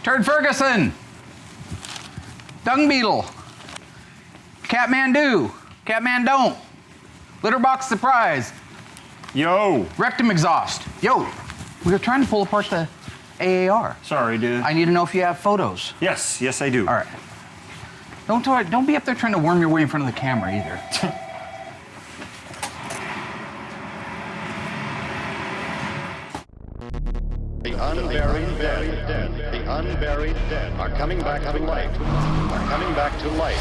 Turd Ferguson. Dung Beetle. Catmandu. Catman-don't. Litterbox Surprise. Yo. Rectum Exhaust. Yo. We were trying to pull apart the AAR. Sorry, dude. I need to know if you have photos. Yes, yes I do. All right. Don't be up there trying to worm your way in front of the camera either. The unburied dead, the unburied dead are coming back to life, are coming back to life.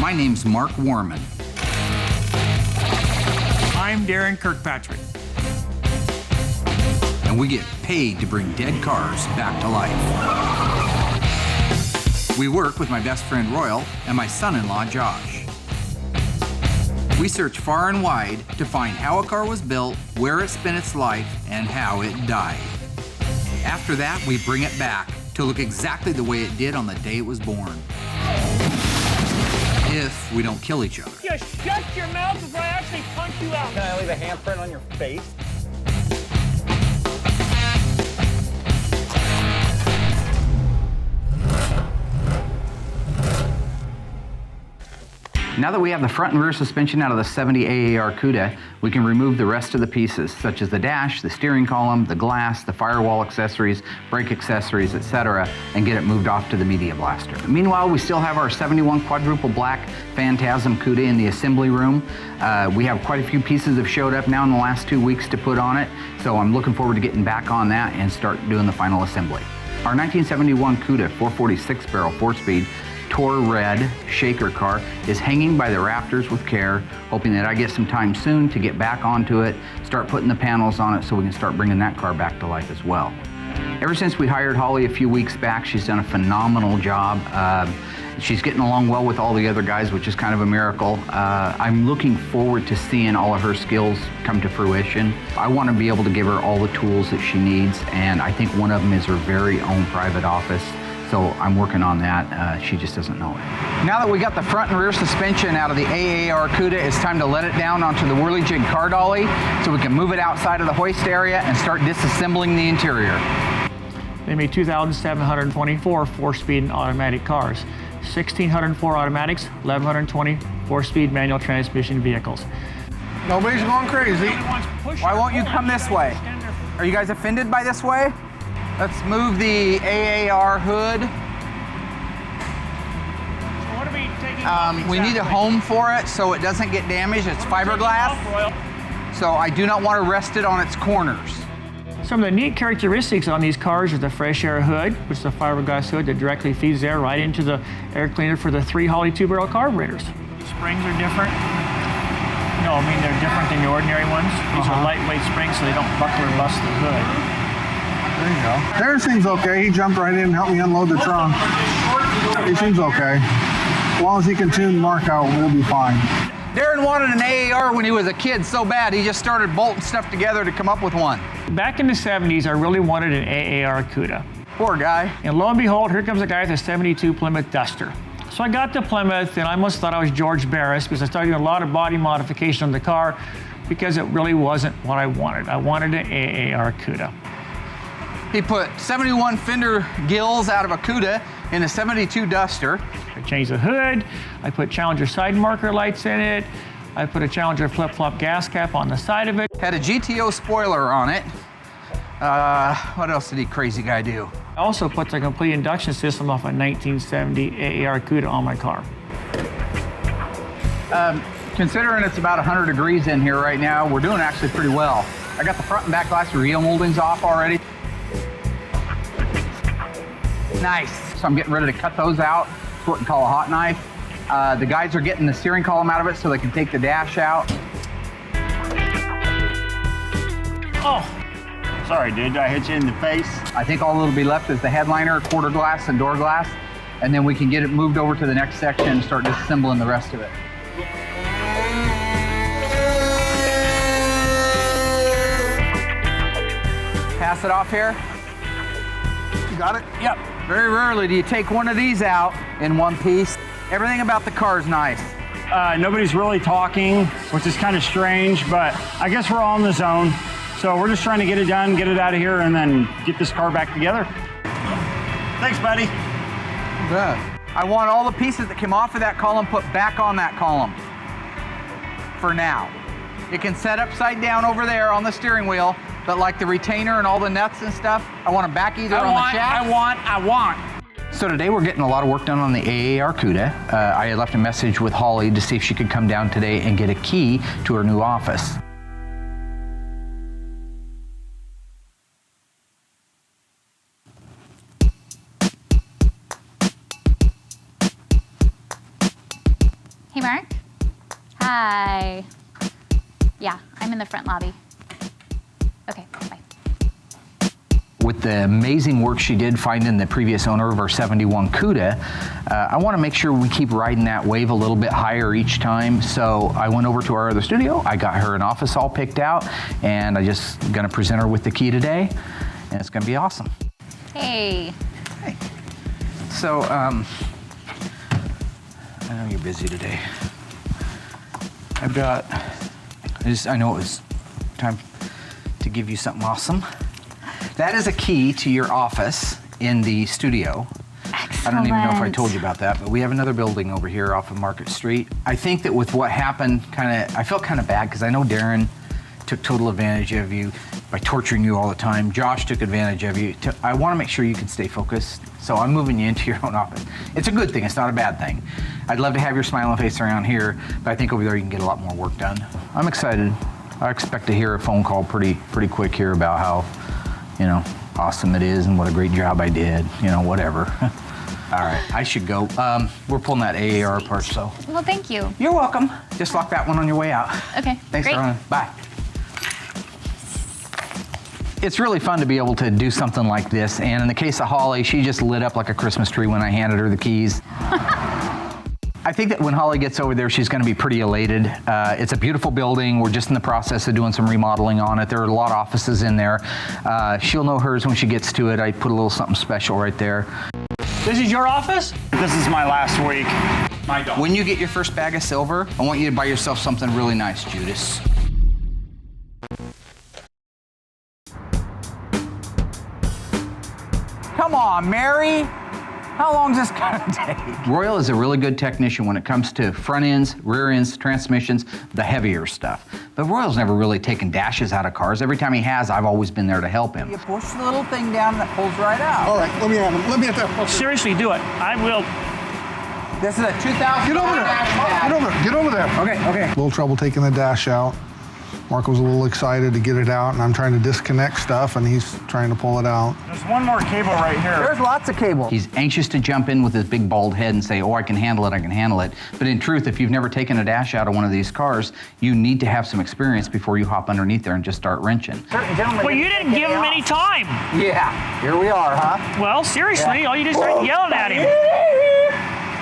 My name's Mark Worman. I'm Daren Kirkpatrick. And we get paid to bring dead cars back to life. We work with my best friend Royal and my son-in-law Josh. We search far and wide to find how a car was built, where it spent its life, and how it died. After that, we bring it back to look exactly the way it did on the day it was born. If we don't kill each other. Just shut your mouth before I actually punch you out. Can I leave a handprint on your face? Now that we have the front and rear suspension out of the 70 AAR Cuda, we can remove the rest of the pieces, such as the dash, the steering column, the glass, the firewall accessories, brake accessories, etc., and get it moved off to the media blaster. Meanwhile, we still have our 71 quadruple black Phantasm Cuda in the assembly room. We have quite a few pieces have showed up now in the last 2 weeks to put on it, so I'm looking forward to getting back on that and start doing the final assembly. Our 1971 Cuda 446 barrel 4-speed Tour Red shaker car is hanging by the rafters with care, hoping that I get some time soon to get back onto it, start putting the panels on it so we can start bringing that car back to life as well. Ever since we hired Holly a few weeks back, she's done a phenomenal job. She's getting along well with all the other guys, which is kind of a miracle. I'm looking forward to seeing all of her skills come to fruition. I want to be able to give her all the tools that she needs, and I think one of them is her very own private office. So I'm working on that. She just doesn't know it. Now that we got the front and rear suspension out of the AAR Cuda, it's time to let it down onto the whirly jig car dolly so we can move it outside of the hoist area and start disassembling the interior. They made 2,724 four-speed and automatic cars, 1,604 automatics, 1,120 four-speed manual transmission vehicles. Nobody's going crazy. Why won't you come this way? Are you guys offended by this way? Let's move the AAR hood. So what are we taking off We need a home for it so it doesn't get damaged. It's fiberglass, so I do not want to rest it on its corners. Some of the neat characteristics on these cars are the fresh air hood, which is a fiberglass hood that directly feeds air right into the air cleaner for the 3 Holly 2-barrel carburetors. The springs are different. No, I mean they're different than the ordinary ones. These are lightweight springs so they don't buckle or bust the hood. There you go. Daren seems okay. He jumped right in and helped me unload the trunk. He seems okay. As long as he can tune Mark out, we'll be fine. Daren wanted an AAR when he was a kid so bad, he just started bolting stuff together to come up with one. Back in the 70s, I really wanted an AAR Cuda. Poor guy. And lo and behold, here comes a guy with a 72 Plymouth Duster. So I got to Plymouth and I almost thought I was George Barris because I started doing a lot of body modification on the car because it really wasn't what I wanted. I wanted an AAR Cuda. He put 71 fender gills out of a Cuda in a 72 Duster. I changed the hood, I put Challenger side marker lights in it, I put a Challenger flip-flop gas cap on the side of it. Had a GTO spoiler on it. What else did he crazy guy do? I also put the complete induction system off a 1970 AAR Cuda on my car. Considering it's about 100 degrees in here right now, we're doing actually pretty well. I got the front and back glass reveal moldings off already. Nice. So I'm getting ready to cut those out. It's what we call a hot knife. The guys are getting the steering column out of it so they can take the dash out. Oh, sorry, dude. Did I hit you in the face? I think all that'll be left is the headliner, quarter glass, and door glass. And then we can get it moved over to the next section and start disassembling the rest of it. Pass it off here. You got it? Yep. Very rarely do you take one of these out in one piece. Everything about the car is nice. Nobody's really talking, which is kind of strange, but I guess we're all in the zone. So we're just trying to get it done, get it out of here, and then get this car back together. Thanks, buddy. I want all the pieces that came off of that column put back on that column for now. It can set upside down over there on the steering wheel, but like the retainer and all the nuts and stuff, I want them back either on the shaft. I want. So today we're getting a lot of work done on the AAR Cuda. I had left a message with Holly to see if she could come down today and get a key to her new office. Hey, Mark. Hi. Yeah, I'm in the front lobby. Okay, bye. With the amazing work she did finding the previous owner of our 71 Cuda, I want to make sure we keep riding that wave a little bit higher each time. So I went over to our other studio. I got her an office all picked out, and I just going to present her with the key today, and it's going to be awesome. Hey. Hey. So, I know you're busy today. I know it was time to give you something awesome. That is a key to your office in the studio. Excellent. I don't even know if I told you about that, but we have another building over here off of Market Street. I think that with what happened, I felt kind of bad because I know Daren took total advantage of you by torturing you all the time. Josh took advantage of you. I want to make sure you can stay focused, so I'm moving you into your own office. It's a good thing, it's not a bad thing. I'd love to have your smiling face around here, but I think over there you can get a lot more work done. I'm excited. I expect to hear a phone call pretty quick here about how, awesome it is and what a great job I did, whatever. All right, I should go. We're pulling that AAR apart, so. Well, thank you. You're welcome. Just lock that one on your way out. Okay, Thanks, great. Daren. Bye. It's really fun to be able to do something like this, and in the case of Holly, she just lit up like a Christmas tree when I handed her the keys. I think that when Holly gets over there, she's going to be pretty elated. It's a beautiful building. We're just in the process of doing some remodeling on it. There are a lot of offices in there. She'll know hers when she gets to it. I put a little something special right there. This is your office? This is my last week. My dog. When you get your first bag of silver, I want you to buy yourself something really nice, Judas. Come on, Mary. How long is this gonna take? Royal is a really good technician when it comes to front ends, rear ends, transmissions, the heavier stuff. But Royal's never really taken dashes out of cars. Every time he has, I've always been there to help him. You push the little thing down and it pulls right out. All right, let me have him. Let me have that. Seriously, do it. I will. This is a 2000 Get over there. dash pad. Get over there. Get over there. Okay. A little trouble taking the dash out. Mark was a little excited to get it out, and I'm trying to disconnect stuff, and he's trying to pull it out. There's one more cable right here. There's lots of cable. He's anxious to jump in with his big bald head and say, oh, I can handle it. But in truth, if you've never taken a dash out of one of these cars, you need to have some experience before you hop underneath there and just start wrenching. Well, you didn't give him any time. Yeah, here we are, huh? Well, seriously, all you did is start yelling at him.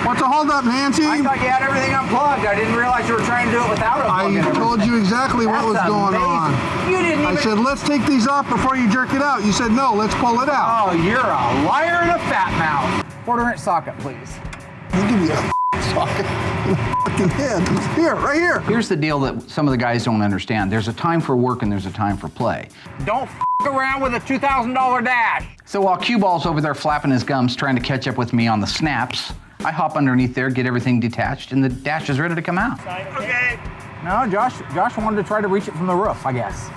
What's the holdup, Nancy? I thought you had everything unplugged. I didn't realize you were trying to do it without unplugging I everything. told you exactly what was That's going amazing. on. You didn't even... I said, let's take these off before you jerk it out. You said, no, let's pull it out. Oh, you're a liar and a fat mouth. 1/4-inch socket, please. I'll give you a socket in the fucking head. Here, right here. Here's the deal that some of the guys don't understand. There's a time for work and there's a time for play. Don't around with a $2,000 dash. So while Cue Ball's over there flapping his gums trying to catch up with me on the snaps, I hop underneath there, get everything detached, and the dash is ready to come out. Okay. No, Josh wanted to try to reach it from the roof, I guess.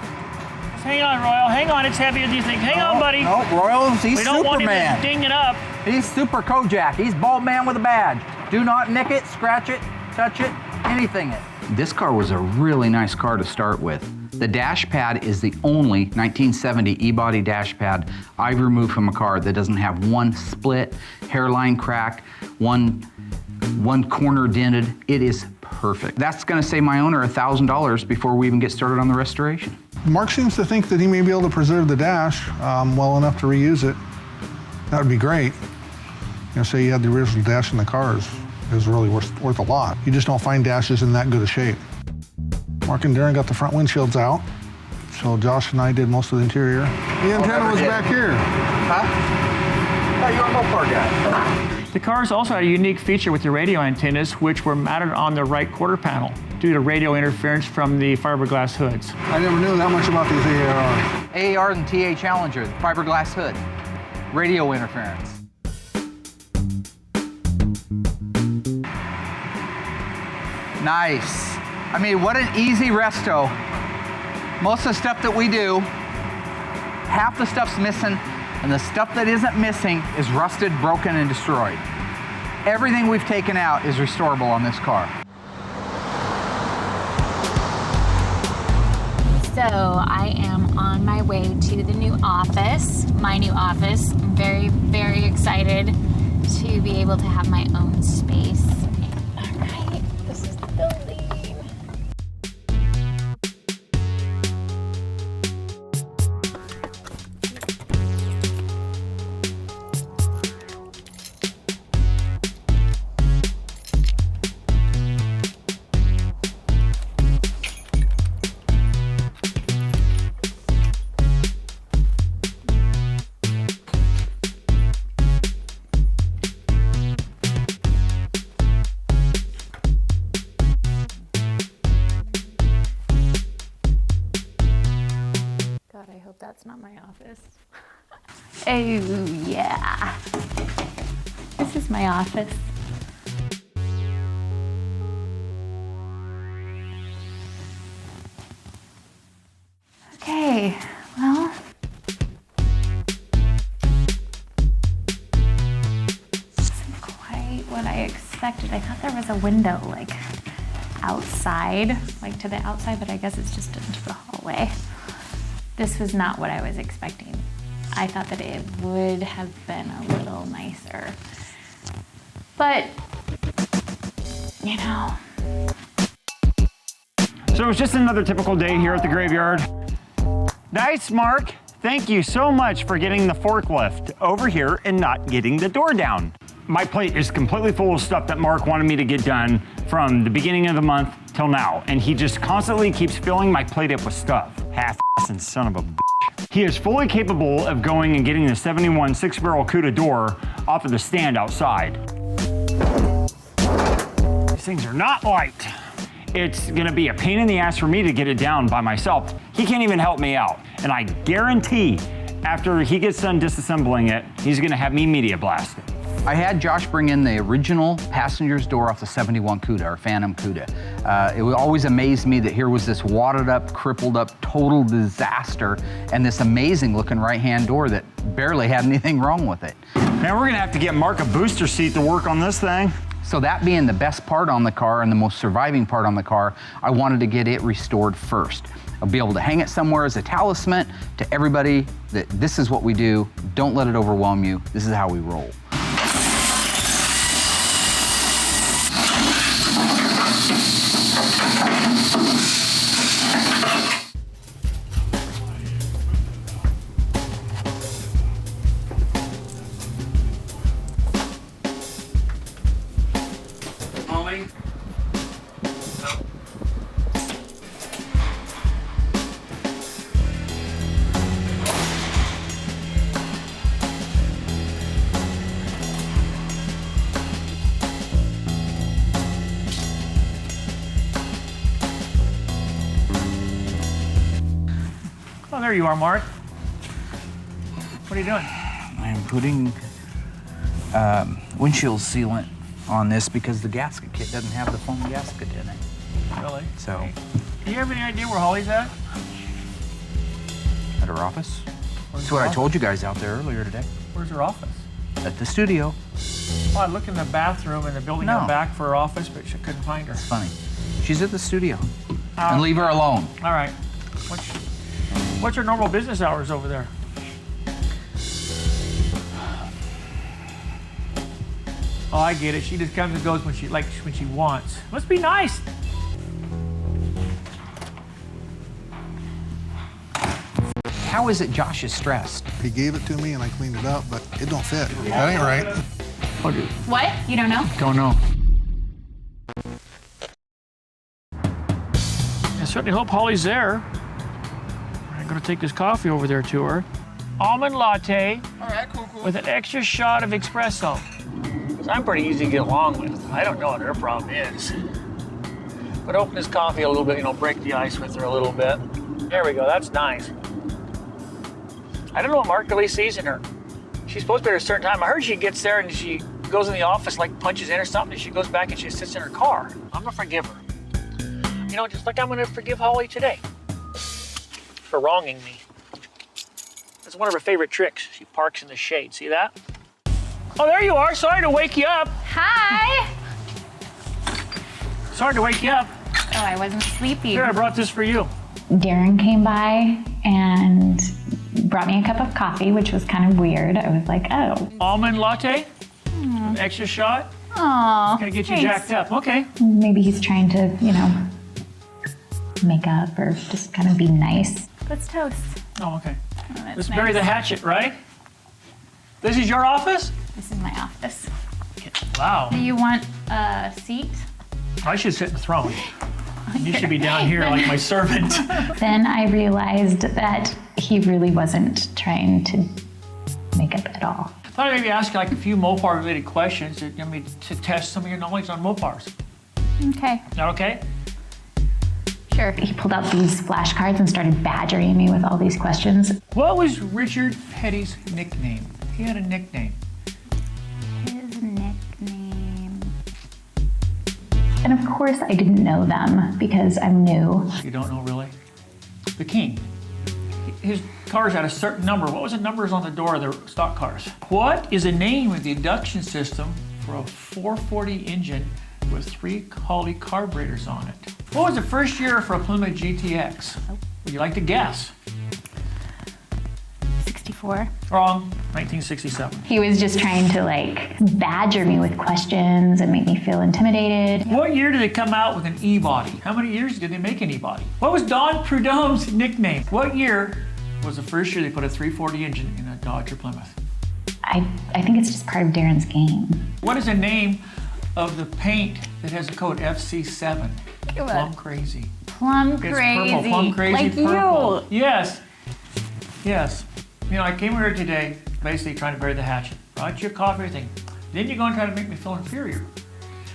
Just hang on, Royal. Hang on. It's heavier than you think. Hang on, buddy. No, Royals, he's We don't want him to Superman. ding it up. He's Super Kojak. He's bald man with a badge. Do not nick it, scratch it, touch it, anything it. This car was a really nice car to start with. The dash pad is the only 1970 E-body dash pad I've removed from a car that doesn't have one split, hairline crack, one corner dented. It is perfect. That's gonna save my owner $1,000 before we even get started on the restoration. Mark seems to think that he may be able to preserve the dash well enough to reuse it. That would be great. Say you had the original dash in the Carz. It was really worth a lot. You just don't find dashes in that good a shape. Mark and Daren got the front windshields out, so Josh and I did most of the interior. The antenna was back here. Huh? Oh, you're a Mopar guy. The Carz also had a unique feature with the radio antennas, which were mounted on the right quarter panel due to radio interference from the fiberglass hoods. I never knew that much about these AARs. AAR and TA Challenger, fiberglass hood, radio interference. Nice. I mean, what an easy resto. Most of the stuff that we do, half the stuff's missing, and the stuff that isn't missing is rusted, broken, and destroyed. Everything we've taken out is restorable on this car. So I am on my way to the new office, my new office. I'm very, very excited to be able to have my own space. All right, this is the building. God, I hope that's not my office. Oh, yeah. This is my office. Okay, well. Isn't quite what I expected. I thought there was a window, like, outside, like to the outside, but I guess it's just into the hallway. This was not what I was expecting. I thought that it would have been a little nicer. But, you know. So it was just another typical day here at the graveyard. Nice, Mark. Thank you so much for getting the forklift over here and not getting the door down. My plate is completely full of stuff that Mark wanted me to get done from the beginning of the month till now, and he just constantly keeps filling my plate up with stuff. Half-assing son of a bitch. He is fully capable of going and getting the 71 6-barrel Cuda door off of the stand outside. These things are not light. It's gonna be a pain in the ass for me to get it down by myself. He can't even help me out, and I guarantee after he gets done disassembling it, he's gonna have me media blast it. I had Josh bring in the original passenger's door off the 71 Cuda, or Phantom Cuda. It always amazed me that here was this wadded up, crippled up, total disaster, and this amazing looking right-hand door that barely had anything wrong with it. Man, we're gonna have to get Mark a booster seat to work on this thing. So that being the best part on the car and the most surviving part on the car, I wanted to get it restored first. I'll be able to hang it somewhere as a talisman to everybody that this is what we do. Don't let it overwhelm you. This is how we roll. Oh, there you are, Mark. What are you doing? I'm putting windshield sealant on this because the gasket kit doesn't have the foam gasket in it. Really? So, Do you have any idea where Holly's at? at her office. Where's That's her what I office? told you guys out there earlier today. Where's her office? At the studio. Well, I looked in the bathroom and the building No. out back for her office, but I couldn't find her. Funny. She's at the studio. And leave her alone. All right. What's your normal business hours over there? Oh, I get it. She just comes and goes when she wants. Must be nice. How is it Josh is stressed? He gave it to me and I cleaned it up, but it don't fit. That ain't right. What? You don't know? Don't know. I certainly hope Holly's there. I'm gonna take this coffee over there to her. Almond latte. All right, cool. With an extra shot of espresso. I'm pretty easy to get along with. I don't know what her problem is. But open his coffee a little bit, break the ice with her a little bit. There we go, that's nice. I don't know what Mark really sees in her. She's supposed to be at a certain time. I heard she gets there and she goes in the office, like punches in or something, and she goes back and she sits in her car. I'm gonna forgive her. Just like I'm gonna forgive Holly today for wronging me. That's one of her favorite tricks. She parks in the shade, see that? Oh, there you are, sorry to wake you up. Hi. Sorry to wake you up. Oh, I wasn't sleepy. Here, I brought this for you. Darren came by and brought me a cup of coffee, which was kind of weird. I was like, oh. Almond latte, extra shot. Aw, Gonna get you thanks. jacked up, okay. Maybe he's trying to, make up or just kind of be nice. Let's toast. Oh, okay. Oh, that's Let's nice. bury the hatchet, right? This is your office? This is my office. Wow. Do you want a seat? I should sit in the throne. You should be down here like my servant. Then I realized that he really wasn't trying to make up at all. I thought I'd maybe ask you like a few Mopar-related questions to test some of your knowledge on Mopars. Okay. Is that okay? Sure. He pulled out these flashcards and started badgering me with all these questions. What was Richard Petty's nickname? He had a nickname. His nickname. And of course I didn't know them because I'm new. You don't know really? The King. His cars had a certain number. What was the numbers on the door of the stock cars? What is the name of the induction system for a 440 engine with 3 Holley carburetors on it? What was the first year for a Plymouth GTX? Would you like to guess? 64. Wrong. 1967. He was just trying to badger me with questions and make me feel intimidated. What year did they come out with an E-body? How many years did they make an E-body? What was Don Prudhomme's nickname? What year was the first year they put a 340 engine in a Dodge or Plymouth? I think it's just part of Darren's game. What is the name of the paint that has the code FC7? Plum Crazy. Plum It's crazy. purple. Plum Crazy like purple. you. Yes. Yes. I came here today basically trying to bury the hatchet. Brought you a coffee, everything. Then you're going to try to make me feel inferior.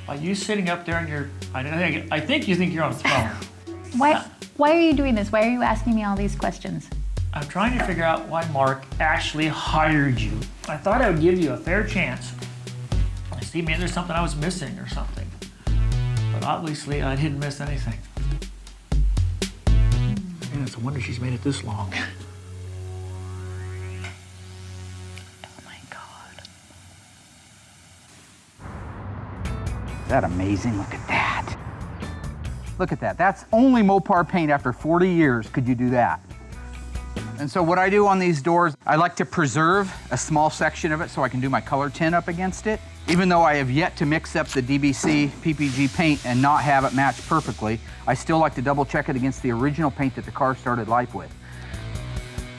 By you sitting up there and I think you think you're on a throne. Why are you doing this? Why are you asking me all these questions? I'm trying to figure out why Mark actually hired you. I thought I would give you a fair chance. I see maybe there's something I was missing or something. But obviously I didn't miss anything. Man, it's a wonder she's made it this long. Oh my God. Is that amazing? Look at that. Look at that. That's only Mopar paint after 40 years. Could you do that? And so what I do on these doors, I like to preserve a small section of it so I can do my color tint up against it. Even though I have yet to mix up the DBC PPG paint and not have it match perfectly, I still like to double check it against the original paint that the car started life with.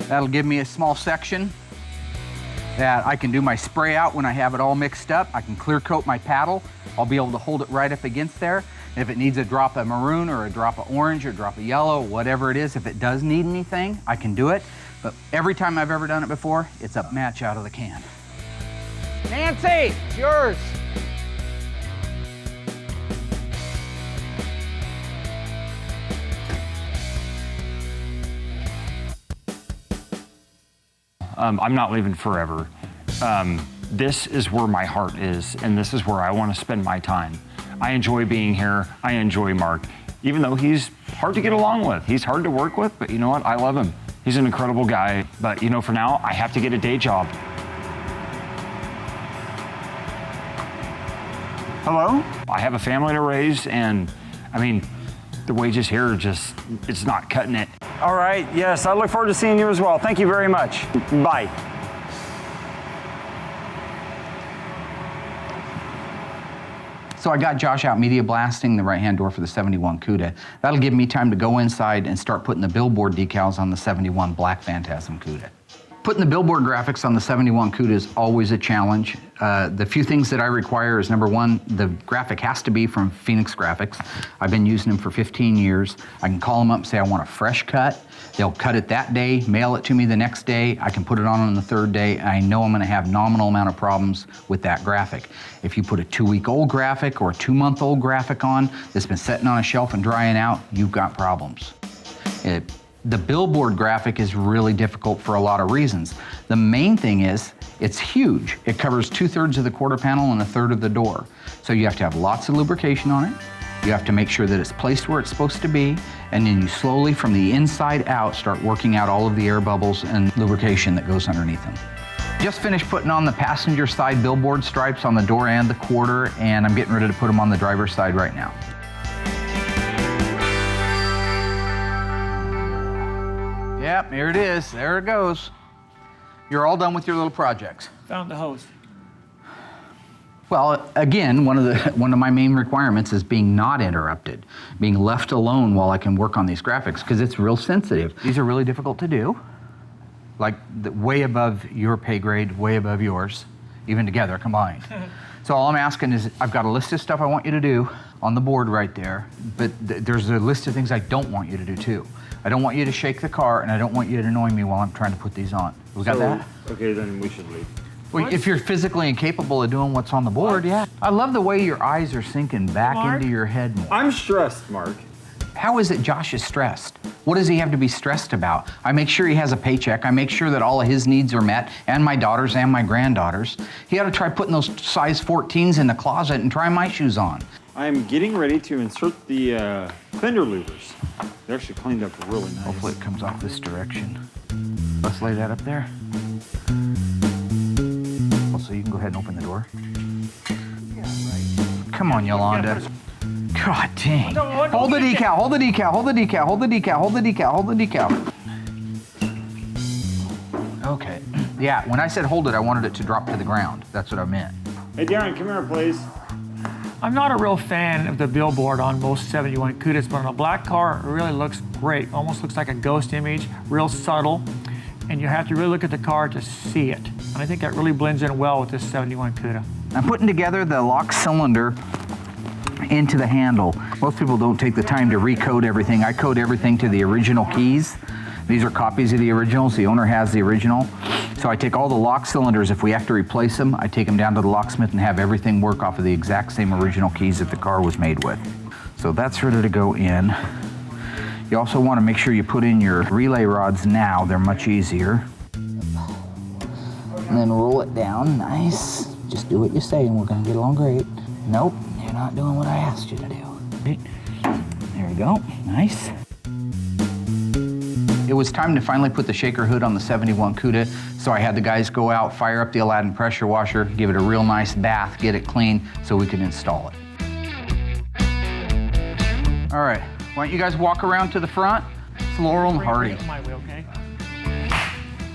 That'll give me a small section that I can do my spray out when I have it all mixed up. I can clear coat my paddle. I'll be able to hold it right up against there. If it needs a drop of maroon or a drop of orange or a drop of yellow, whatever it is, if it does need anything, I can do it. But every time I've ever done it before, it's a match out of the can. Nancy, it's yours. I'm not leaving forever. This is where my heart is, and this is where I want to spend my time. I enjoy being here. I enjoy Mark, even though he's hard to get along with. He's hard to work with, but you know what? I love him. He's an incredible guy, but for now, I have to get a day job. Hello? I have a family to raise, and the wages here are just, it's not cutting it. All right, yes, I look forward to seeing you as well. Thank you very much. Bye. So I got Josh out media blasting the right-hand door for the 71 Cuda. That'll give me time to go inside and start putting the billboard decals on the 71 Black Phantasm Cuda. Putting the billboard graphics on the 71 Cuda is always a challenge. The few things that I require is, number one, the graphic has to be from Phoenix Graphics. I've been using them for 15 years. I can call them up and say I want a fresh cut. They'll cut it that day, mail it to me the next day. I can put it on the third day. I know I'm gonna have nominal amount of problems with that graphic. If you put a 2-week-old graphic or a 2-month-old graphic on that's been sitting on a shelf and drying out, you've got problems. The billboard graphic is really difficult for a lot of reasons. The main thing is, it's huge. It covers 2/3 of the quarter panel and 1/3 of the door. So you have to have lots of lubrication on it. You have to make sure that it's placed where it's supposed to be, and then you slowly, from the inside out, start working out all of the air bubbles and lubrication that goes underneath them. Just finished putting on the passenger side billboard stripes on the door and the quarter, and I'm getting ready to put them on the driver's side right now. Yep, here it is. There it goes. You're all done with your little projects. Found the hose. Well, again, one of my main requirements is being not interrupted, being left alone while I can work on these graphics, because it's real sensitive. These are really difficult to do, like way above your pay grade, way above yours, even together combined. So all I'm asking is, I've got a list of stuff I want you to do on the board right there, but there's a list of things I don't want you to do too. I don't want you to shake the car, and I don't want you to annoy me while I'm trying to put these on. We got that? Okay, then we should leave. Well, if you're physically incapable of doing what's on the board, yeah. I love the way your eyes are sinking back into your head more. I'm stressed, Mark. How is it Josh is stressed? What does he have to be stressed about? I make sure he has a paycheck. I make sure that all of his needs are met, and my daughter's and my granddaughters. He ought to try putting those size 14s in the closet and try my shoes on. I'm getting ready to insert the fender louvers. They're actually cleaned up really nice. Hopefully it comes off this direction. Let's lay that up there. So you can go ahead and open the door. Yeah, right. Come on, Yolanda. God dang. Hold the decal, hold the decal, hold the decal, hold the decal, hold the decal, hold the decal. Okay. Yeah, when I said hold it, I wanted it to drop to the ground. That's what I meant. Hey, Daren, come here, please. I'm not a real fan of the billboard on most 71 Cudas, but on a black car, it really looks great. Almost looks like a ghost image, real subtle. And you have to really look at the car to see it. And I think that really blends in well with this 71 Cuda. I'm putting together the lock cylinder into the handle. Most people don't take the time to recode everything. I code everything to the original keys. These are copies of the originals. The owner has the original. So I take all the lock cylinders. If we have to replace them, I take them down to the locksmith and have everything work off of the exact same original keys that the car was made with. So that's ready to go in. You also want to make sure you put in your relay rods now. They're much easier. And then roll it down. Nice. Just do what you say and we're going to get along great. Nope, you're not doing what I asked you to do. There you go. Nice. It was time to finally put the shaker hood on the 71 Cuda, so I had the guys go out, fire up the Aladdin pressure washer, give it a real nice bath, get it clean, so we could install it. All right, why don't you guys walk around to the front? It's Laurel and Hardy. My way, okay?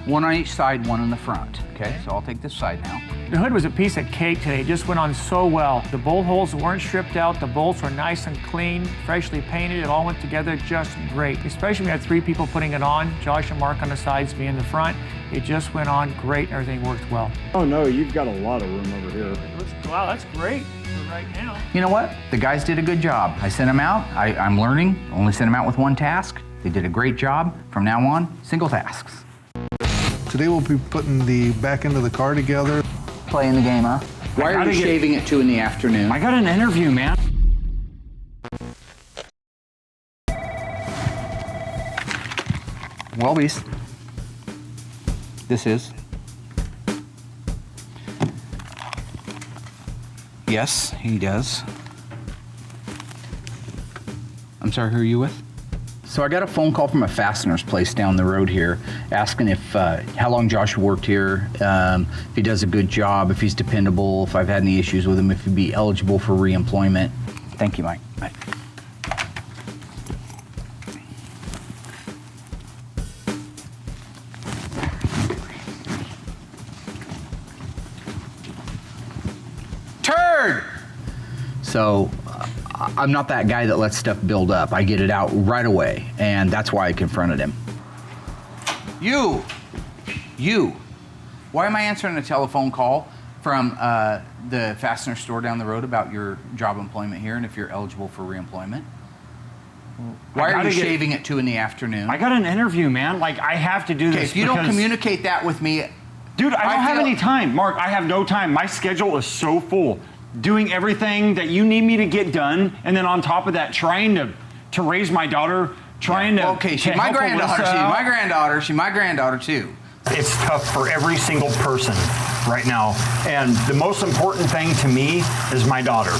One on each side, one in the front. Okay, so I'll take this side now. The hood was a piece of cake today. It just went on so well. The bolt holes weren't stripped out. The bolts were nice and clean, freshly painted. It all went together just great. Especially when we had 3 people putting it on, Josh and Mark on the sides, me in the front. It just went on great and everything worked well. Oh no, you've got a lot of room over here. Wow, that's great for right now. You know what? The guys did a good job. I sent them out. I'm learning. Only sent them out with one task. They did a great job. From now on, single tasks. Today we'll be putting the back end of the car together. Playing the game, huh? Why are you shaving at 2 in the afternoon? I got an interview, man. Welby's. This is. Yes, he does. I'm sorry, who are you with? So I got a phone call from a fastener's place down the road here, asking if how long Josh worked here, if he does a good job, if he's dependable, if I've had any issues with him, if he'd be eligible for reemployment. Thank you, Mike. Bye. Turd! So, I'm not that guy that lets stuff build up. I get it out right away, and that's why I confronted him. You! You. Why am I answering a telephone call from the fastener store down the road about your job employment here and if you're eligible for reemployment? Why are you shaving at 2 in the afternoon? I got an interview, man. Like, I have to do this. Okay, if you don't communicate that with me... Dude, I don't have any time. Mark, I have no time. My schedule is so full. Doing everything that you need me to get done, and then on top of that, trying to raise my daughter, trying to... Okay, she's my granddaughter. She's my granddaughter. She's my granddaughter, too. It's tough for every single person right now. And the most important thing to me is my daughter.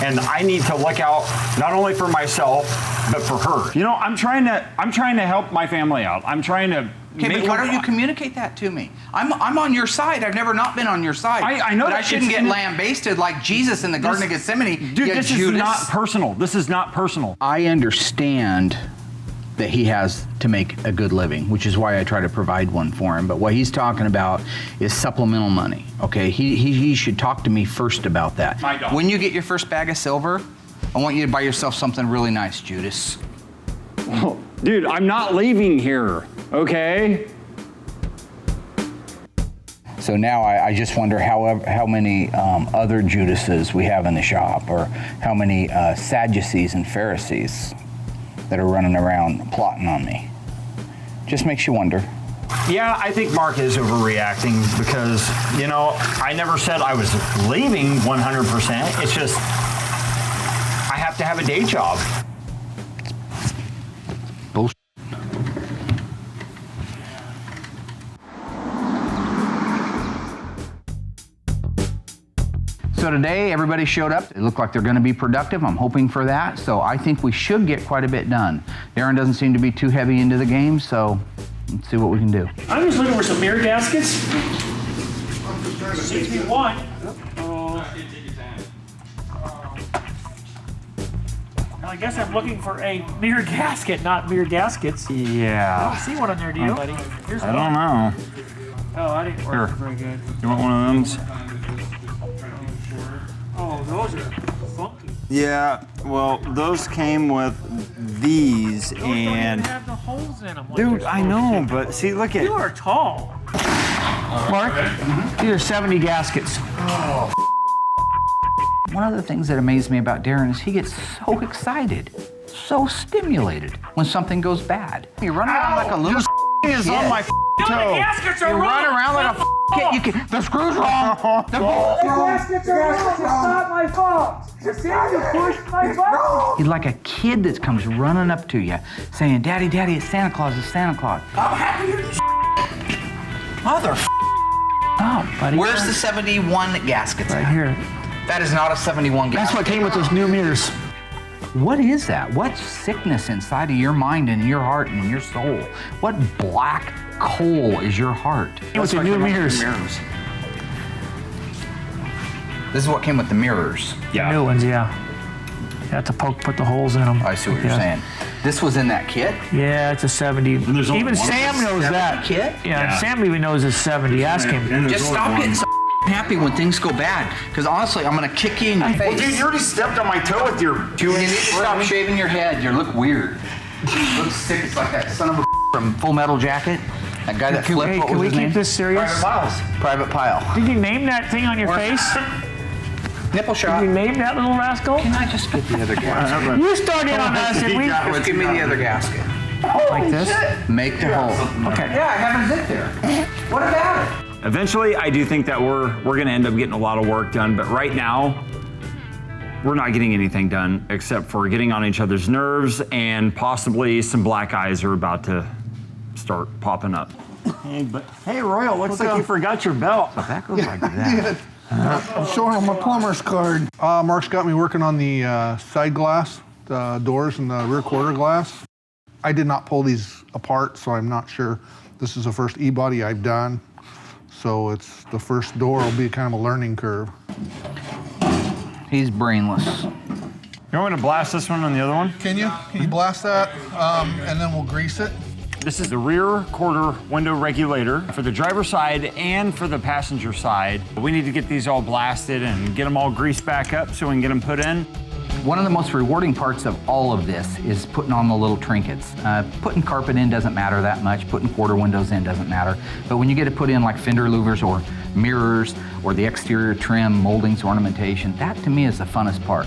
And I need to look out not only for myself, but for her. You know, I'm trying to help my family out. I'm trying to... Okay, but why don't you communicate that to me? I'm on your side. I've never not been on your side. I know but that I shouldn't get lambasted like Jesus in the Garden of Gethsemane. Dude, this is not personal. This is not personal. I understand that he has to make a good living, which is why I try to provide one for him. But what he's talking about is supplemental money. Okay, he should talk to me first about that. When you get your first bag of silver, I want you to buy yourself something really nice, Judas. Oh, dude, I'm not leaving here, okay? So now I just wonder how many other Judases we have in the shop, or how many Sadducees and Pharisees that are running around plotting on me. Just makes you wonder. Yeah, I think Mark is overreacting because, you know, I never said I was leaving 100%. It's just, I have to have a day job. Bullshit. So today, everybody showed up. It looked like they're going to be productive. I'm hoping for that. So I think we should get quite a bit done. Daren doesn't seem to be too heavy into the game, so let's see what we can do. I'm just looking for some mirror gaskets. Seems to be one. I guess I'm looking for a mirror gasket, not mirror gaskets. I Yeah. don't see one on there, do you? Here's I don't know. Oh, I didn't work Here. very good. You want one of those? Oh, those are funky. Yeah, well, those came with these, Those don't even and have the holes in them. like Dude, they're I supposed know, to. but see, look at... You are tall. Mark, these are 70 gaskets. One of the things that amazes me about Daren is he gets so excited, so stimulated when something goes bad. You run around like a little is on my The toe. gaskets are You wrong. run around like a kid. You can, the screw's wrong. The bolt's wrong. gaskets are wrong. It's not my fault. It's you pushed my button. He's like a kid that comes running up to you saying, Daddy, Daddy, it's Santa Claus, it's Santa Claus. I'm happy with this. Mother Oh, buddy. Where's the 71 gaskets Right at? here. That is not a 71 gasket. That's what came with those new mirrors. What is that? What sickness inside of your mind and your heart and your soul? What black coal is your heart? With the new mirrors. This is what came with the mirrors. The new ones, yeah. You have to put the holes in them. I see what you're saying. This was in that kit? Yeah, it's a 70. there's only Even one Sam knows that. Kit? Yeah, Sam even knows it's 70. Ask him. Just stop getting so happy when things go bad. Because honestly, I'm going to kick you in your face. Dude, you already stepped on my toe with your 2 You need inch to stop shaving your head. You look weird. You look sick. It's like that son of a from Full Metal Jacket. That guy that flipped. Hey, What can was we his keep name? this serious? Private Pile. Did you name that thing on your face? Nipple shot. Did you name that little rascal? Can I just get the other gasket? You started on us and we... Just give me the other gasket. Like this? Make the hole. Okay. Yeah, I have a zip there. What about it? Eventually, I do think that we're going to end up getting a lot of work done, but right now, we're not getting anything done except for getting on each other's nerves, and possibly some black eyes are about to start popping up. Hey, Royal, looks like you forgot your belt. That goes like that. I'm showing him my plumber's card. Mark's got me working on the side glass, the doors and the rear quarter glass. I did not pull these apart, so I'm not sure. This is the first E-body I've done. So it's the first door will be kind of a learning curve. He's brainless. You want me to blast this one on the other one? Can you blast that, and then we'll grease it? This is the rear quarter window regulator for the driver's side and for the passenger side. We need to get these all blasted and get them all greased back up so we can get them put in. One of the most rewarding parts of all of this is putting on the little trinkets. Putting carpet in doesn't matter that much, putting quarter windows in doesn't matter, but when you get to put in like fender louvers or mirrors or the exterior trim, moldings, ornamentation, that to me is the funnest part.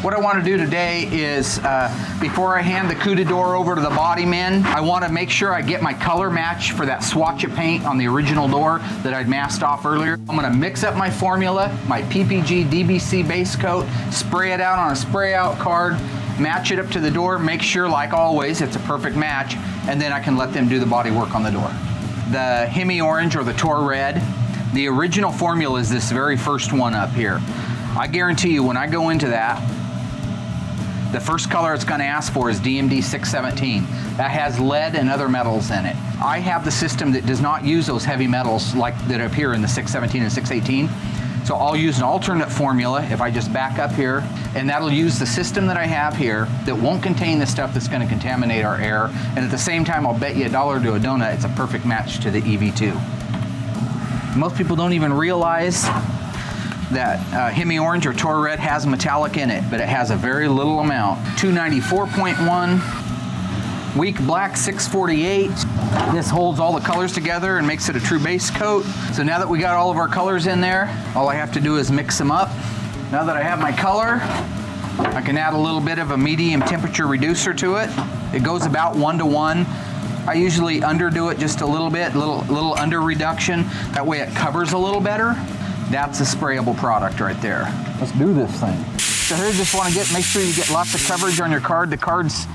What I want to do today is, before I hand the Cuda door over to the body men, I want to make sure I get my color match for that swatch of paint on the original door that I'd masked off earlier. I'm going to mix up my formula, my PPG DBC base coat, spray it out on a spray out card, match it up to the door, make sure, like always, it's a perfect match, and then I can let them do the body work on the door. The Hemi Orange or the Tor Red, the original formula is this very first one up here. I guarantee you when I go into that, the first color it's going to ask for is DMD 617. That has lead and other metals in it. I have the system that does not use those heavy metals like that appear in the 617 and 618. So I'll use an alternate formula if I just back up here, and that'll use the system that I have here that won't contain the stuff that's going to contaminate our air. And at the same time, I'll bet you $1 to a donut, it's a perfect match to the EV2. Most people don't even realize that Hemi Orange or Tor Red has metallic in it, but it has a very little amount. 294.1, Weak Black 648. This holds all the colors together and makes it a true base coat. So now that we got all of our colors in there, all I have to do is mix them up. Now that I have my color, I can add a little bit of a medium temperature reducer to it. It goes about 1 to 1. I usually underdo it just a little bit, little under reduction. That way it covers a little better. That's a sprayable product right there. Let's do this thing. So here, just want to make sure you get lots of coverage on your card. The card's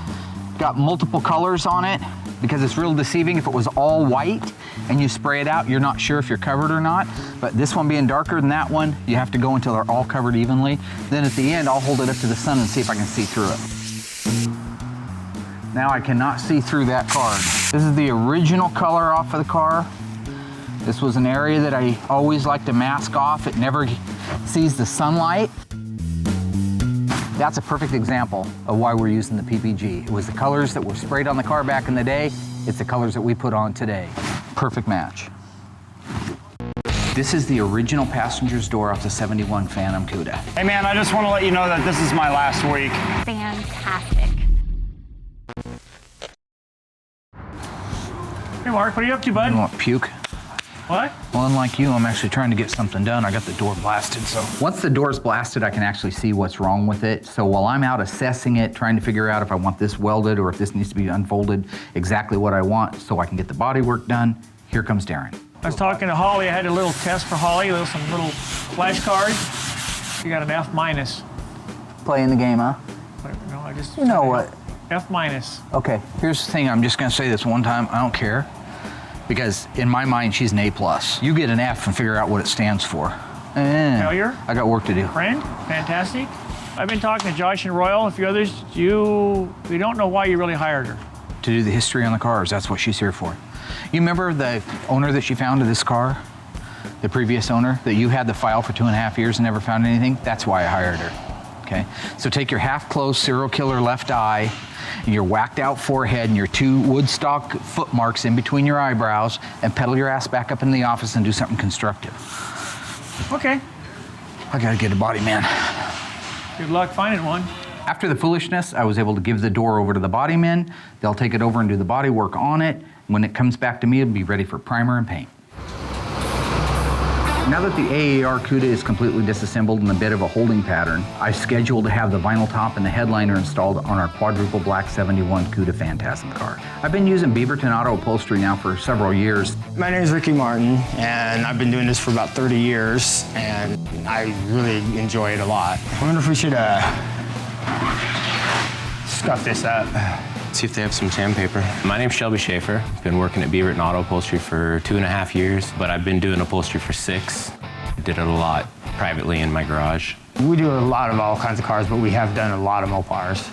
got multiple colors on it because it's real deceiving. If it was all white and you spray it out, you're not sure if you're covered or not. But this one being darker than that one, you have to go until they're all covered evenly. Then at the end, I'll hold it up to the sun and see if I can see through it. Now I cannot see through that card. This is the original color off of the car. This was an area that I always like to mask off. It never sees the sunlight. That's a perfect example of why we're using the PPG. It was the colors that were sprayed on the car back in the day. It's the colors that we put on today. Perfect match. This is the original passenger's door off the 71 Phantom Cuda. Hey man, I just want to let you know that this is my last week. Fantastic. Hey Mark, what are you up to, bud? You want puke? What? Well, unlike you, I'm actually trying to get something done. I got the door blasted, so. Once the door's blasted, I can actually see what's wrong with it. So while I'm out assessing it, trying to figure out if I want this welded or if this needs to be unfolded exactly what I want so I can get the body work done, here comes Daren. I was talking to Holly. I had a little test for Holly, some little flashcards. You got an F minus. Playing the game, huh? No, I just. You know what? F minus. Okay, here's the thing. I'm just gonna say this one time. I don't care. Because in my mind, she's an A+. You get an F and figure out what it stands for. Failure? I got work to do. Friend? Fantastic. I've been talking to Josh and Royal, a few others. We don't know why you really hired her. To do the history on the cars, that's what she's here for. You remember the owner that she found of this car? The previous owner that you had the file for 2.5 years and never found anything? That's why I hired her, okay? So take your half-closed serial killer left eye, your whacked out forehead and your 2 Woodstock foot marks in between your eyebrows and pedal your ass back up in the office and do something constructive. Okay. I gotta get a body man. Good luck finding one. After the foolishness, I was able to give the door over to the body men. They'll take it over and do the body work on it. When it comes back to me, it'll be ready for primer and paint. Now that the AAR Cuda is completely disassembled in a bit of a holding pattern, I scheduled to have the vinyl top and the headliner installed on our quadruple black 71 Cuda Phantasm car. I've been using Beaverton Auto Upholstery now for several years. My name is Ricky Martin, and I've been doing this for about 30 years, and I really enjoy it a lot. I wonder if we should scuff this up. See if they have some sandpaper. My name's Shelby Schaeffer. Been working at Beaverton Auto Upholstery for 2.5 years, but I've been doing upholstery for 6. Did it a lot privately in my garage. We do a lot of all kinds of cars, but we have done a lot of Mopars.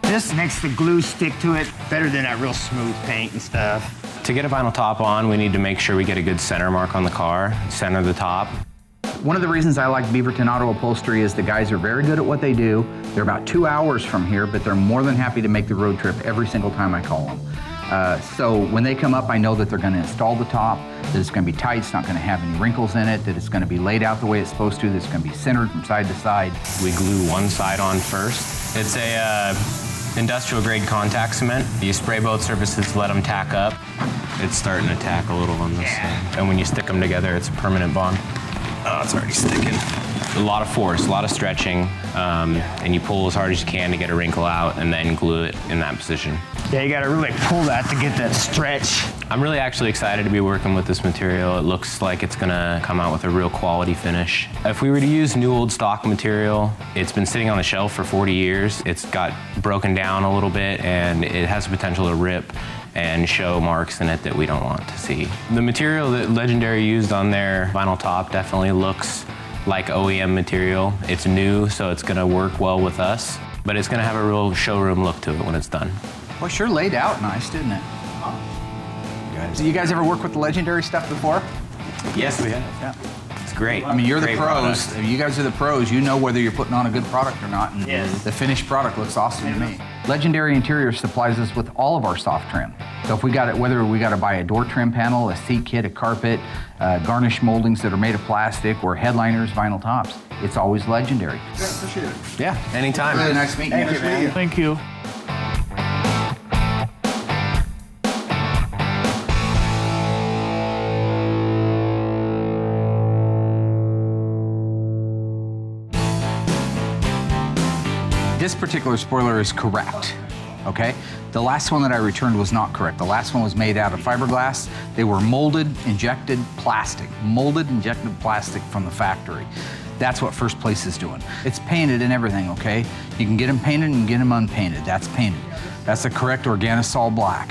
This makes the glue stick to it better than that real smooth paint and stuff. To get a vinyl top on, we need to make sure we get a good center mark on the car, center the top. One of the reasons I like Beaverton Auto Upholstery is the guys are very good at what they do. They're about 2 hours from here, but they're more than happy to make the road trip every single time I call them. So when they come up, I know that they're going to install the top, that it's going to be tight, it's not going to have any wrinkles in it, that it's going to be laid out the way it's supposed to, that it's going to be centered from side to side. We glue one side on first. It's a industrial grade contact cement. You spray both surfaces, let them tack up. It's starting to tack a little on this side. And when you stick them together, it's a permanent bond. Oh, it's already sticking. A lot of force, a lot of stretching, and you pull as hard as you can to get a wrinkle out and then glue it in that position. Yeah, you gotta really pull that to get that stretch. I'm really actually excited to be working with this material. It looks like it's gonna come out with a real quality finish. If we were to use new old stock material, it's been sitting on the shelf for 40 years. It's got broken down a little bit and it has the potential to rip and show marks in it that we don't want to see. The material that Legendary used on their vinyl top definitely looks like OEM material. It's new, so it's gonna work well with us, but it's gonna have a real showroom look to it when it's done. Well, sure laid out nice, didn't it? Do you guys ever work with the Legendary stuff before? Yes, we have. Yeah. It's great. I mean, you're the Great pros. product. You guys are the pros. You know whether you're putting on a good product or not, and the finished product looks awesome to me. Legendary Interior supplies us with all of our soft trim. So if we got it, whether we got to buy a door trim panel, a seat kit, a carpet, garnish moldings that are made of plastic, or headliners, vinyl tops, it's always Legendary. Yeah, appreciate it. Yeah, anytime. Really nice meeting you. Thank you. This particular spoiler is correct, okay? The last one that I returned was not correct. The last one was made out of fiberglass. They were molded, injected plastic. Molded, injected plastic from the factory. That's what First Place is doing. It's painted and everything, okay? You can get them painted and get them unpainted. That's painted. That's the correct Organosol black.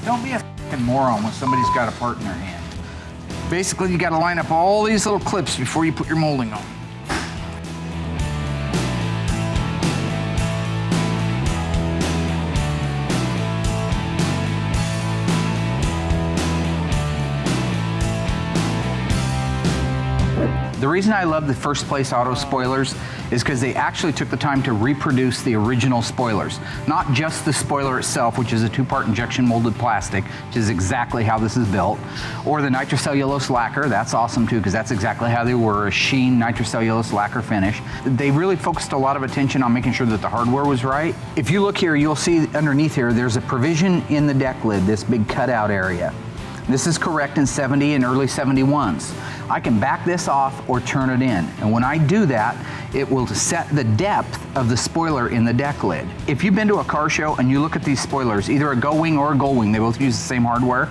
Don't be a fucking moron when somebody's got a part in their hand. Basically, you got to line up all these little clips before you put your molding on. The reason I love the First Place Auto spoilers is because they actually took the time to reproduce the original spoilers. Not just the spoiler itself, which is a 2-part injection molded plastic, which is exactly how this is built, or the nitrocellulose lacquer. That's awesome too, because that's exactly how they were, a sheen nitrocellulose lacquer finish. They really focused a lot of attention on making sure that the hardware was right. If you look here, you'll see underneath here, there's a provision in the deck lid, this big cutout area. This is correct in 70 and early 71s. I can back this off or turn it in. And when I do that, it will set the depth of the spoiler in the deck lid. If you've been to a car show and you look at these spoilers, either a Go-Wing or a Goldwing, they both use the same hardware.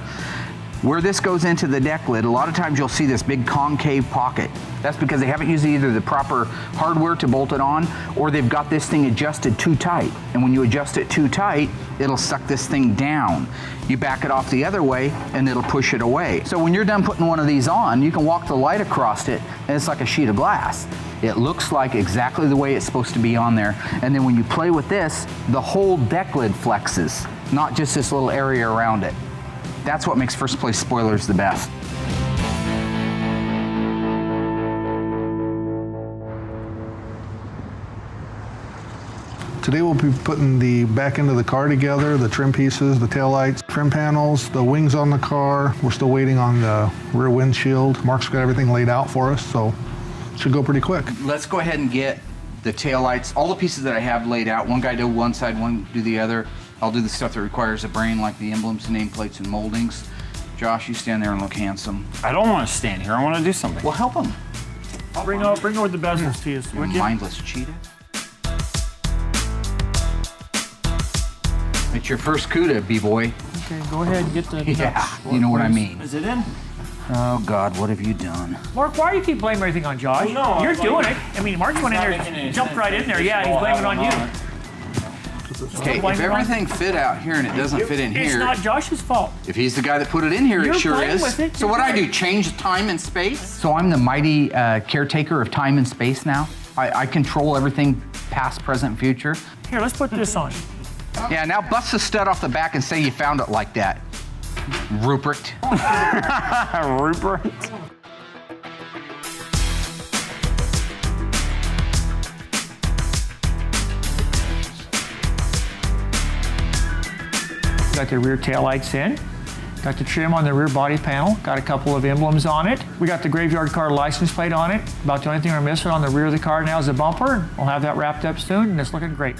Where this goes into the deck lid, a lot of times you'll see this big concave pocket. That's because they haven't used either the proper hardware to bolt it on, or they've got this thing adjusted too tight. And when you adjust it too tight, it'll suck this thing down. You back it off the other way and it'll push it away. So when you're done putting one of these on, you can walk the light across it and it's like a sheet of glass. It looks like exactly the way it's supposed to be on there. And then when you play with this, the whole deck lid flexes, not just this little area around it. That's what makes First Place spoilers the best. Today we'll be putting the back end of the car together, the trim pieces, the taillights, trim panels, the wings on the car. We're still waiting on the rear windshield. Mark's got everything laid out for us, so it should go pretty quick. Let's go ahead and get the taillights, all the pieces that I have laid out. One guy do one side, one do the other. I'll do the stuff that requires a brain, like the emblems and nameplates and moldings. Josh, you stand there and look handsome. I don't want to stand here. I want to do something. Well, help him. Bring over the bezels to you. You mindless cheetah. It's your first Cuda, B-boy. Okay, go ahead and get the Yeah, you know what I mean. Is it in? Oh, God, what have you done? Mark, why do you keep blaming everything on Josh? Well, no, You're like, doing it. I mean, Mark went in there, jumped right in there. Yeah, he's blaming it on you. Okay, if everything fit out here and it doesn't fit in It's here, not Josh's fault. if he's the guy that put it in here, You're it sure playing is. with it. So what do I do, change time and space? So I'm the mighty caretaker of time and space now. I control everything past, present, future. Here, let's put this on. Yeah, now bust the stud off the back and say you found it like that, Rupert. Rupert. Got the rear taillights in. Got the trim on the rear body panel. Got a couple of emblems on it. We got the graveyard car license plate on it. About the only thing we're missing on the rear of the car now is the bumper. We'll have that wrapped up soon, and it's looking great.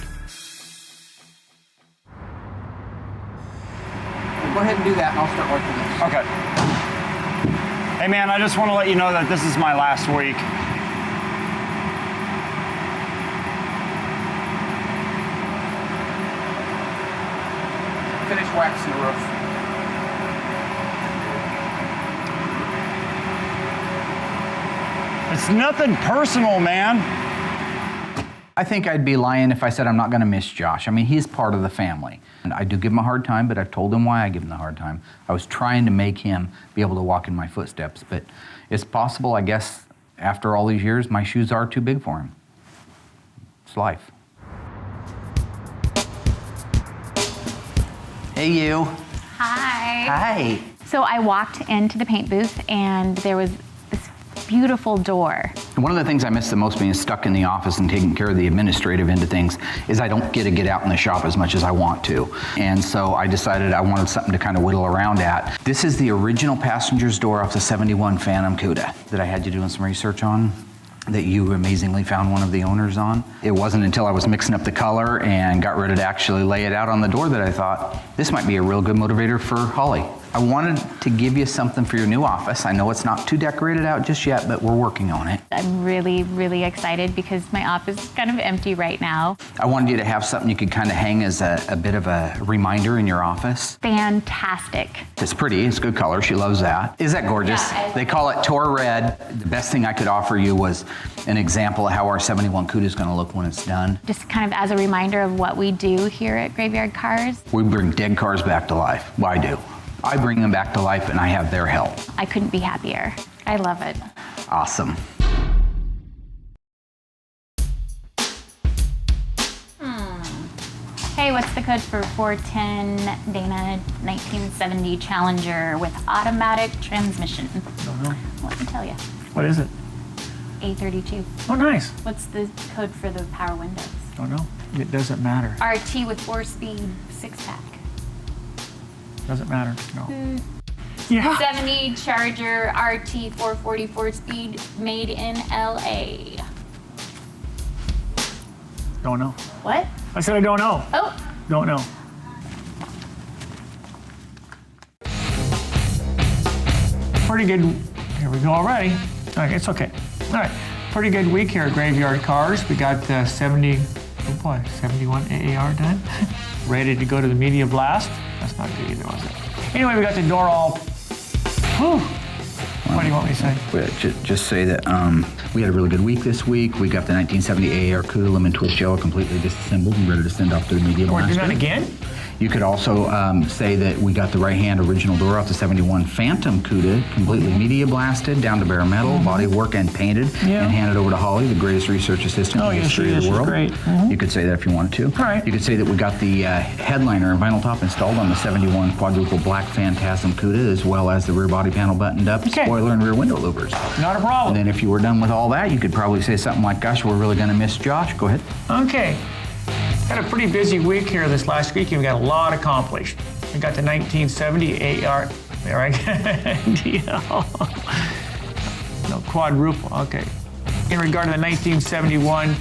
Go ahead and do that, and I'll start working this. Okay. Hey man, I just want to let you know that this is my last week. Finish waxing the roof. It's nothing personal, man. I think I'd be lying if I said I'm not going to miss Josh. I mean, he's part of the family. And I do give him a hard time, but I've told him why I give him the hard time. I was trying to make him be able to walk in my footsteps, but it's possible, I guess, after all these years, my shoes are too big for him. It's life. Hey, you. Hi. Hi. So I walked into the paint booth and there was this beautiful door. One of the things I miss the most being stuck in the office and taking care of the administrative end of things is I don't get to get out in the shop as much as I want to. And so I decided I wanted something to kind of whittle around at. This is the original passenger's door off the 71 Phantom Cuda that I had you doing some research on, that you amazingly found one of the owners on. It wasn't until I was mixing up the color and got ready to actually lay it out on the door that I thought, this might be a real good motivator for Holly. I wanted to give you something for your new office. I know it's not too decorated out just yet, but we're working on it. I'm really, really excited because my office is kind of empty right now. I wanted you to have something you could kind of hang as a bit of a reminder in your office. Fantastic. It's pretty, it's good color, she loves that. Is that gorgeous? Yeah, they call it Tor Red. The best thing I could offer you was an example of how our 71 Cuda is gonna look when it's done. Just kind of as a reminder of what we do here at Graveyard Carz. We bring dead cars back to life. Well, I do. I bring them back to life and I have their help. I couldn't be happier. I love it. Awesome. Hey, what's the code for 410 Dana 1970 Challenger with automatic transmission? Don't know. Let me tell you. What is it? A32. Oh, nice. What's the code for the power windows? Don't know. It doesn't matter. RT with 4-speed 6-pack. Doesn't matter. No. Yeah. 70 Charger RT 444 speed made in LA. Don't know. What? I said I don't know. Oh. Don't know. Pretty good. Here we go already. Okay, it's okay. All right. Pretty good week here at Graveyard Carz. We got 71 AAR done. Ready to go to the media blast. That's not good either, was it? Anyway, we got the door all. Whew. What do you want me to say? Just say that we had a really good week this week. We got the 1970 AAR Cuda Lemon Twist Yellow completely disassembled and ready to send off to the media We're blaster. doing that again? You could also say that we got the right-hand original door off the 71 Phantom Cuda, completely media blasted, down to bare metal, body work and painted, and handed over to Holly, the greatest research assistant in the history of the world. Great. You could say that if you wanted to. All right. You could say that we got the headliner and vinyl top installed on the 71 Quadruple Black Phantasm Cuda, as well as the rear body panel buttoned up, spoiler and rear window louvers. Not a problem. And then if you were done with all that, you could probably say something like, gosh, we're really going to miss Josh. Go ahead. Okay. Had a pretty busy week here this last week, and we got a lot accomplished. We got the 1970 AR, there I go. No, quadruple, okay. In regard to the 1971